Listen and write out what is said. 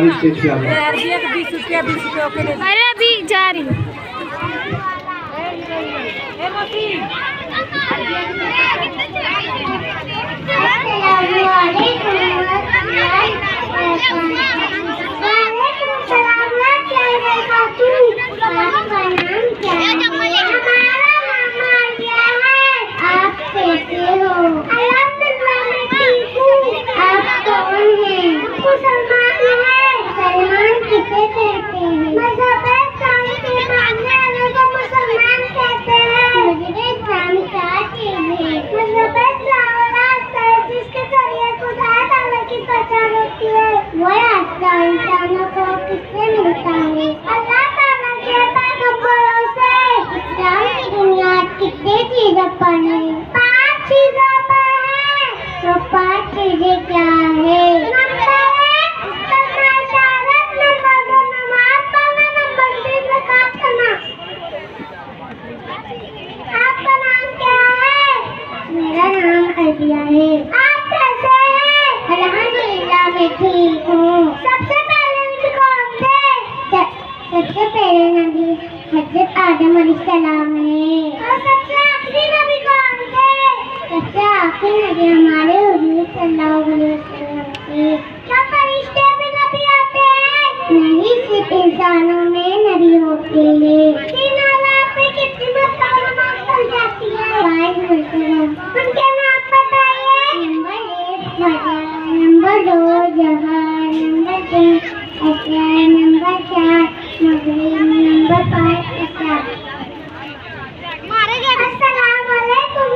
हमारी स्टेज पे आ गए। अरे अभी जा रही हूँ। इंसानों को किससे मिलता है? अल्लाह ताला के पैगंबरों से इस्लाम की दुनिया कितनी चीजों पर है? 5 चीजों पर है। तो 5 चीजें क्या है? नंबर 1 शहादत, नंबर 2 नमाज पढ़ना, नंबर 3 ज़कात करना। आपका नाम क्या है? मेरा नाम अदिया है। आप कैसे हैं? अल्हम्दुलिल्लाह मैं ठीक हूँ। सबसे पहले नबी हज़रत आदम अलैहिस्सलाम है। और सबसे आखिरी नबी कौन थे? सबसे आखिरी नबी हमारे हुजूर सल्लल्लाहु अलैहि वसल्लम थे। क्या फरिश्ते भी नबी आते हैं? नहीं, सिर्फ इंसानों में नबी होते हैं। 3 अल्लाह पे कितनी मरतबा नमाज पढ़ जाती है? 5 मरतबा। उनके नाम बताइए। नंबर 1 फजर, नंबर 2 ज़हर, नंबर 3 असर, नंबर 4 मगरिब, नंबर 5 इशा। अस्सलाम वालेकुम।